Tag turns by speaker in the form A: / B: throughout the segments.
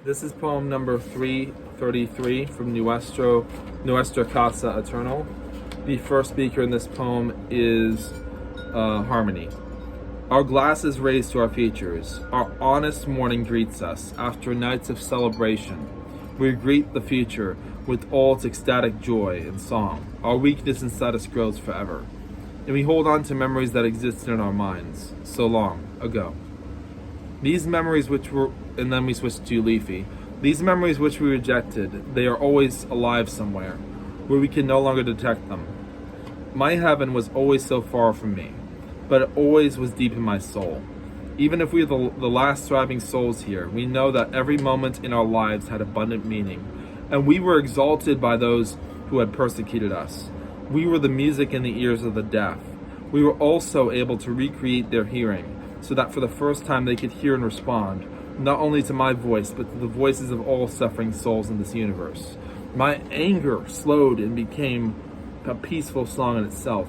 A: This is poem number 333 from Nuestra Casa Eternal. The first speaker in this poem is Harmonie. Our glass is raised to our features. Our honest morning greets us after nights of celebration. We greet the future with all its ecstatic joy and song. Our weakness inside us grows forever. And we hold on to memories that existed in our minds so long ago. These memories and then we switch to Liefie. These memories which we rejected, they are always alive somewhere, where we can no longer detect them. My heaven was always so far from me, but it always was deep in my soul. Even if we are the last thriving souls here, we know that every moment in our lives had abundant meaning, and we were exalted by those who had persecuted us. We were the music in the ears of the deaf. We were also able to recreate their hearing, so that for the first time they could hear and respond, not only to my voice, but to the voices of all suffering souls in this universe. My anger slowed and became a peaceful song in itself,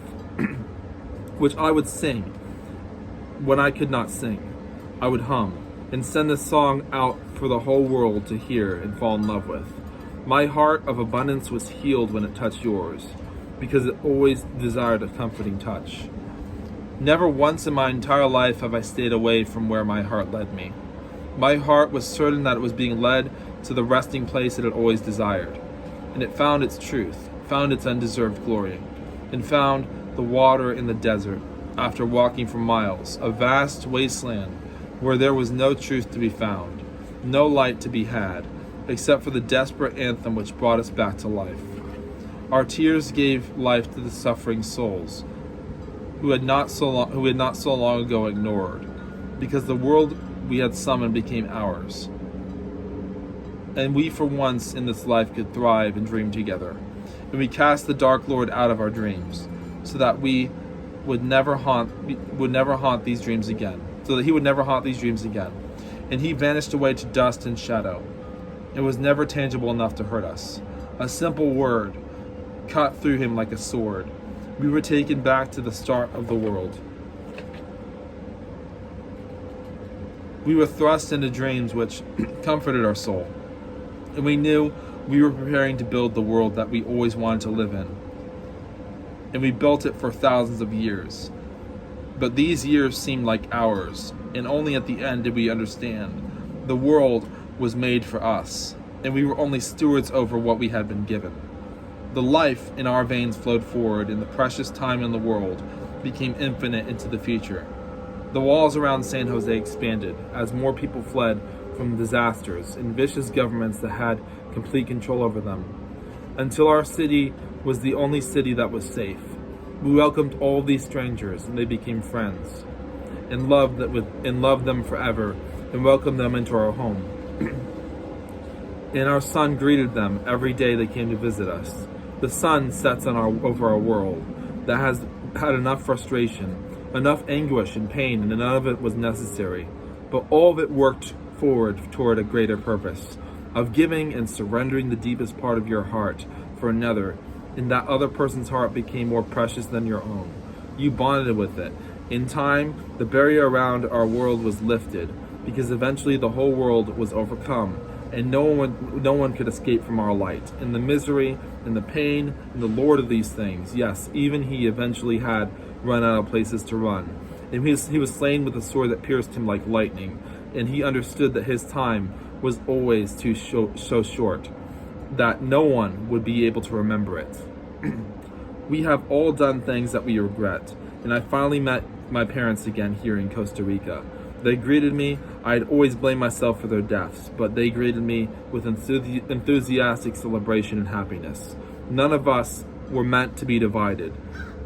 A: which I would sing when I could not sing. I would hum and send this song out for the whole world to hear and fall in love with. My heart of abundance was healed when it touched yours, because it always desired a comforting touch. Never once in my entire life have I stayed away from where my heart led me. My heart was certain that it was being led to the resting place it had always desired. And it found its truth, found its undeserved glory, and found the water in the desert after walking for miles, a vast wasteland where there was no truth to be found, no light to be had, except for the desperate anthem which brought us back to life. Our tears gave life to the suffering souls, who had not so long ago ignored, because the world we had summoned became ours. And we for once in this life could thrive and dream together. And we cast the Dark Lord out of our dreams, so that we would never haunt these dreams again. And he vanished away to dust and shadow. It was never tangible enough to hurt us. A simple word cut through him like a sword. We were taken back to the start of the world. We were thrust into dreams which comforted our soul. And we knew we were preparing to build the world that we always wanted to live in. And we built it for thousands of years. But these years seemed like hours, and only at the end did we understand. The world was made for us, and we were only stewards over what we had been given. The life in our veins flowed forward, and the precious time in the world became infinite into the future. The walls around San Jose expanded as more people fled from disasters and vicious governments that had complete control over them, until our city was the only city that was safe. We welcomed all these strangers, and they became friends, and loved them forever, and welcomed them into our home. And our sun greeted them every day they came to visit us. The sun sets over our world that has had enough frustration, enough anguish and pain, and none of it was necessary. But all of it worked forward toward a greater purpose, of giving and surrendering the deepest part of your heart for another, and that other person's heart became more precious than your own. You bonded with it. In time, the barrier around our world was lifted, because eventually the whole world was overcome, and no one could escape from our light. And the misery, and the pain, and the Lord of these things, yes, even he eventually had run out of places to run. And he was slain with a sword that pierced him like lightning, and he understood that his time was always so short, that no one would be able to remember it. We have all done things that we regret, and I finally met my parents again here in Costa Rica. They greeted me. I had always blamed myself for their deaths, but they greeted me with enthusiastic celebration and happiness. None of us were meant to be divided.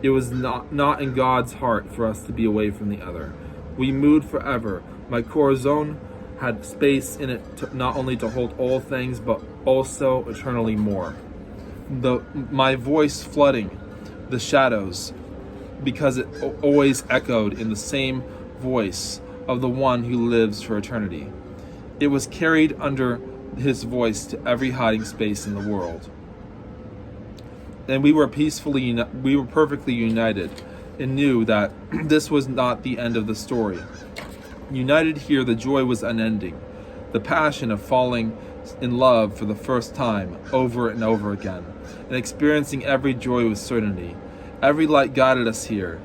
A: It was not in God's heart for us to be away from the other. We moved forever. My corazon had space in it not only to hold all things, but also eternally more. My voice flooding the shadows, because it always echoed in the same voice of the one who lives for eternity. It was carried under his voice to every hiding space in the world. And we were perfectly united, and knew that this was not the end of the story. United here, the joy was unending. the passion of falling in love for the first time over and over again, and experiencing every joy with certainty. Every light guided us here.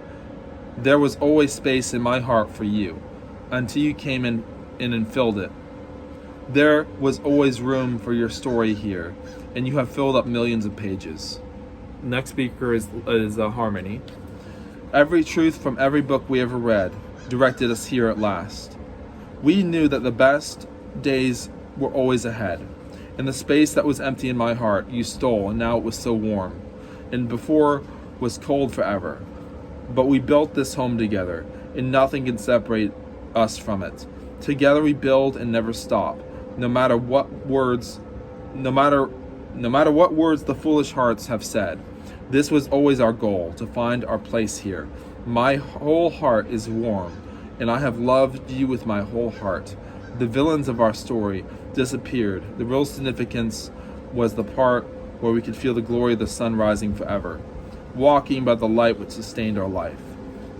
A: There was always space in my heart for you, until you came in and filled it. There was always room for your story here, and you have filled up millions of pages. Next speaker is Harmonie. Every truth from every book we ever read directed us here at last. We knew that the best days were always ahead. And the space that was empty in my heart you stole, and now it was so warm, and before was cold forever. But we built this home together, and nothing can separate us from it. Together we build and never stop, no matter what words the foolish hearts have said. This was always our goal, to find our place here. My whole heart is warm, and I have loved you with my whole heart. The villains of our story disappeared. The real significance was the part where we could feel the glory of the sun rising forever, walking by the light which sustained our life.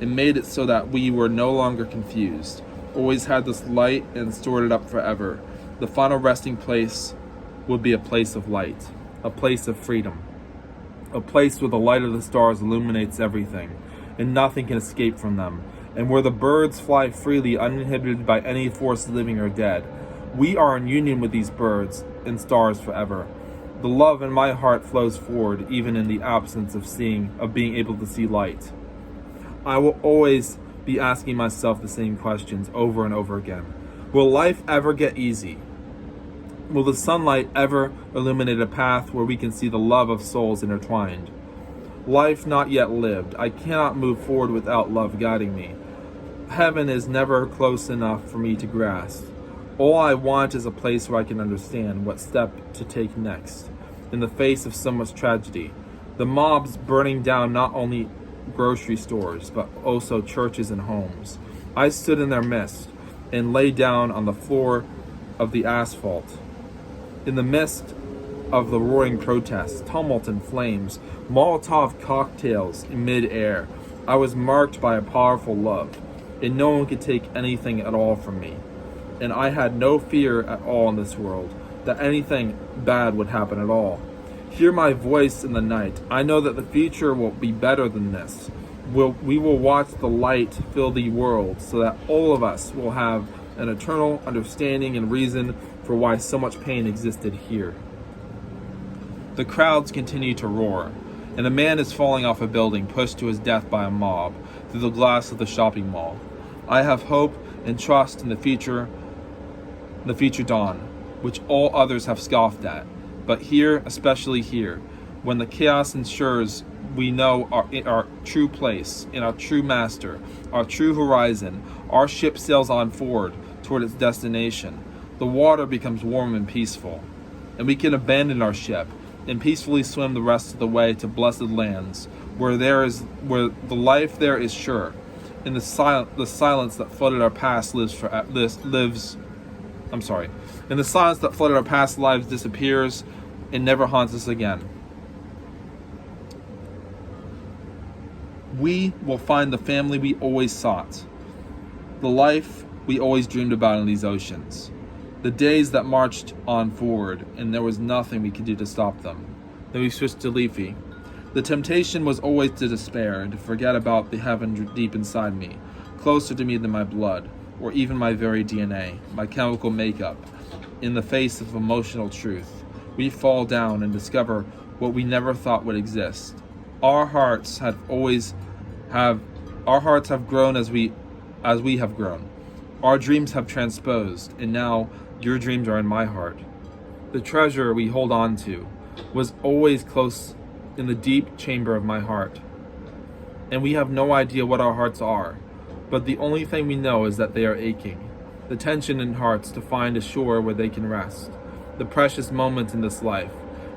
A: It made it so that we were no longer confused, always had this light and stored it up forever. The final resting place would be a place of light, a place of freedom, a place where the light of the stars illuminates everything, and nothing can escape from them, and where the birds fly freely, uninhibited by any force living or dead. We are in union with these birds and stars forever. The love in my heart flows forward, even in the absence of being able to see light. I will always be asking myself the same questions over and over again. Will life ever get easy? Will the sunlight ever illuminate a path where we can see the love of souls intertwined? Life not yet lived. I cannot move forward without love guiding me. Heaven is never close enough for me to grasp. All I want is a place where I can understand what step to take next. In the face of so much tragedy, the mobs burning down not only grocery stores, but also churches and homes. I stood in their midst and lay down on the floor of the asphalt. In the midst of the roaring protests, tumult and flames, Molotov cocktails in mid-air, I was marked by a powerful love, and no one could take anything at all from me. And I had no fear at all in this world that anything bad would happen at all. Hear my voice in the night. I know that the future will be better than this. We will watch the light fill the world so that all of us will have an eternal understanding and reason for why so much pain existed here. The crowds continue to roar, and a man is falling off a building, pushed to his death by a mob, through the glass of the shopping mall. I have hope and trust in the future dawn, which all others have scoffed at. But here, especially here, when the chaos ensures we know our true place, in our true master, our true horizon, our ship sails on forward toward its destination. The water becomes warm and peaceful, and we can abandon our ship and peacefully swim the rest of the way to blessed lands, where the life there is sure, and the silence that flooded our past and the silence that flooded our past lives disappears and never haunts us again. We will find the family we always sought, the life we always dreamed about in these oceans. The days that marched on forward, and there was nothing we could do to stop them. Then we switched to Liefie. The temptation was always to despair and to forget about the heaven deep inside me, closer to me than my blood, or even my very DNA, my chemical makeup. In the face of emotional truth, we fall down and discover what we never thought would exist. Our hearts have grown as we have grown. Our dreams have transposed, and now your dreams are in my heart. The treasure we hold on to was always close in the deep chamber of my heart. And we have no idea what our hearts are, but the only thing we know is that they are aching. The tension in hearts to find a shore where they can rest. The precious moment in this life,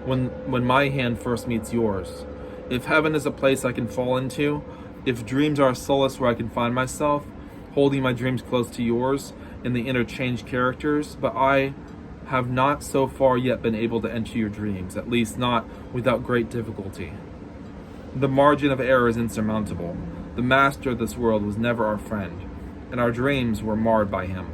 A: when my hand first meets yours. If heaven is a place I can fall into, if dreams are a solace where I can find myself, holding my dreams close to yours in the interchanged characters, but I have not so far yet been able to enter your dreams, at least not without great difficulty. The margin of error is insurmountable. The master of this world was never our friend, and our dreams were marred by him.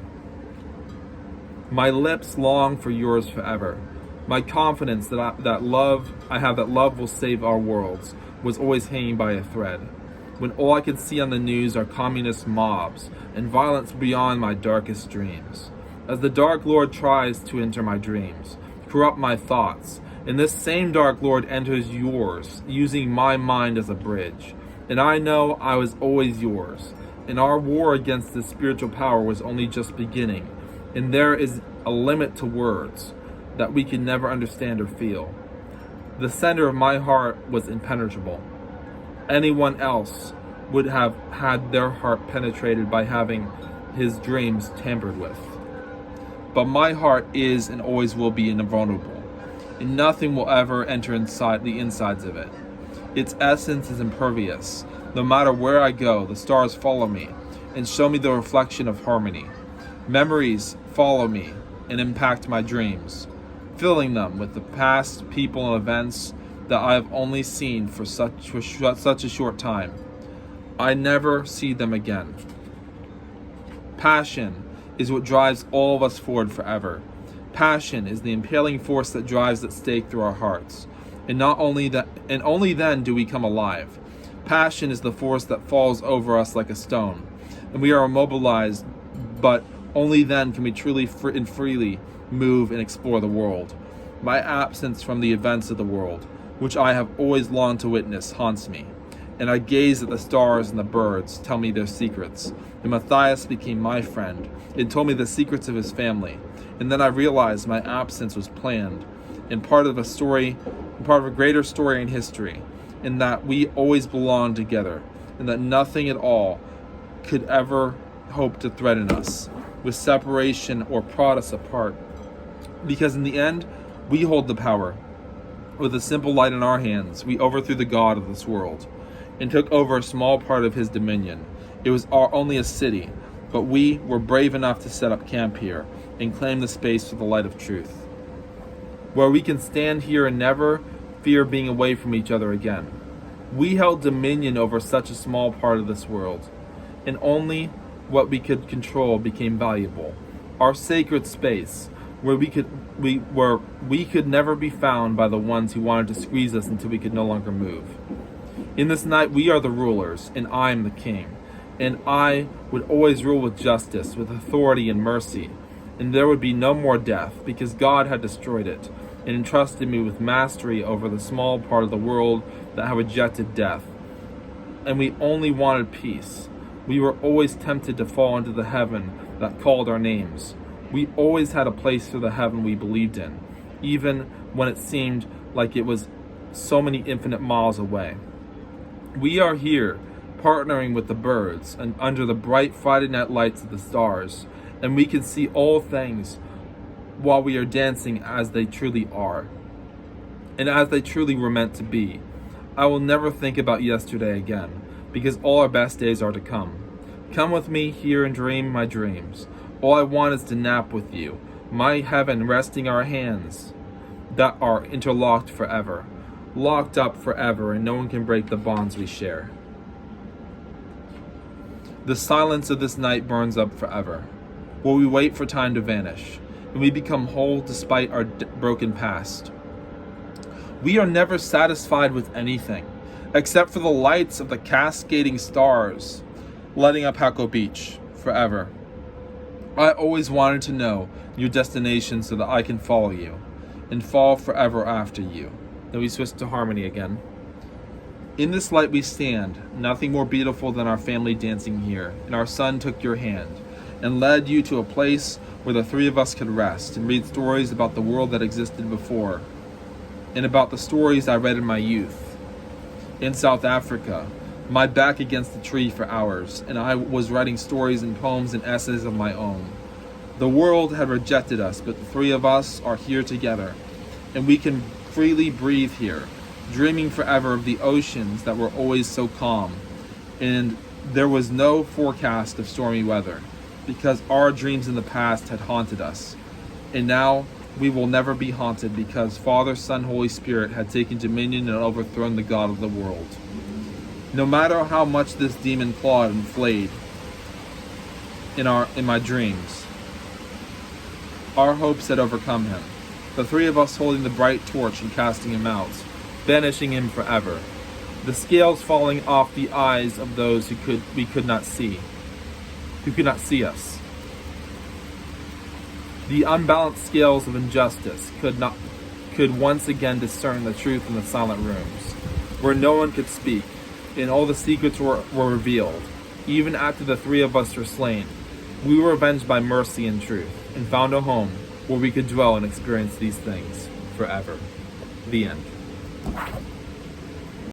A: My lips long for yours forever. My confidence that love will save our worlds was always hanging by a thread. When all I could see on the news are communist mobs and violence beyond my darkest dreams. As the Dark Lord tries to enter my dreams, corrupt my thoughts, and this same Dark Lord enters yours, using my mind as a bridge. And I know I was always yours, and our war against this spiritual power was only just beginning, and there is a limit to words that we can never understand or feel. The center of my heart was impenetrable. Anyone else would have had their heart penetrated by having his dreams tampered with. But my heart is and always will be invulnerable, and nothing will ever enter inside the insides of it. Its essence is impervious. No matter where I go, the stars follow me and show me the reflection of harmony. Memories follow me and impact my dreams, filling them with the past people and events that I have only seen for such a short time. I never see them again. Passion is what drives all of us forward forever. Passion is the impelling force that drives that stake through our hearts. And only then do we come alive. Passion is the force that falls over us like a stone, and we are immobilized, but only then can we truly and freely move and explore the world. My absence from the events of the world, which I have always longed to witness, haunts me, and I gaze at the stars and the birds tell me their secrets. And Matthias became my friend and told me the secrets of his family. And then I realized my absence was planned and part of a greater story in history, and that we always belonged together, and that nothing at all could ever hope to threaten us with separation or prod us apart. Because in the end, we hold the power. With a simple light in our hands, we overthrew the god of this world and took over a small part of his dominion. It was only a city, but we were brave enough to set up camp here and claim the space for the light of truth, where we can stand here and never fear being away from each other again. We held dominion over such a small part of this world, and only what we could control became valuable. Our sacred space, where we could never be found by the ones who wanted to squeeze us until we could no longer move. In this night, we are the rulers, and I am the king. And I would always rule with justice, with authority and mercy. And there would be no more death, because God had destroyed it, and entrusted me with mastery over the small part of the world that had rejected death. And we only wanted peace. We were always tempted to fall into the heaven that called our names. We always had a place for the heaven we believed in, even when it seemed like it was so many infinite miles away. We are here, partnering with the birds and under the bright Friday night lights of the stars, and we can see all things while we are dancing as they truly are, and as they truly were meant to be. I will never think about yesterday again, because all our best days are to come. Come with me here and dream my dreams. All I want is to nap with you, my heaven resting our hands that are interlocked forever, locked up forever, and no one can break the bonds we share. The silence of this night burns up forever, while we wait for time to vanish, and we become whole despite our broken past. We are never satisfied with anything, except for the lights of the cascading stars lighting up Hackle Beach forever. I always wanted to know your destination so that I can follow you and fall forever after you. Then we switch to Harmonie again. In this light we stand, nothing more beautiful than our family dancing here, and our son took your hand and led you to a place where the three of us could rest and read stories about the world that existed before, and about the stories I read in my youth. In South Africa, my back against the tree for hours, and I was writing stories and poems and essays of my own. The world had rejected us, but the three of us are here together, and we can freely breathe here, dreaming forever of the oceans that were always so calm, and there was no forecast of stormy weather, because our dreams in the past had haunted us, and now we will never be haunted because Father, Son, Holy Spirit had taken dominion and overthrown the God of the world. No matter how much this demon clawed and flayed in my dreams, Our hopes had overcome him, the three of us holding the bright torch and casting him out, banishing him forever, the scales falling off the eyes of those we could not see us. The unbalanced scales of injustice could once again discern the truth in the silent rooms, where no one could speak, and all the secrets were revealed. Even after the three of us were slain, we were avenged by mercy and truth, and found a home where we could dwell and experience these things forever. The end.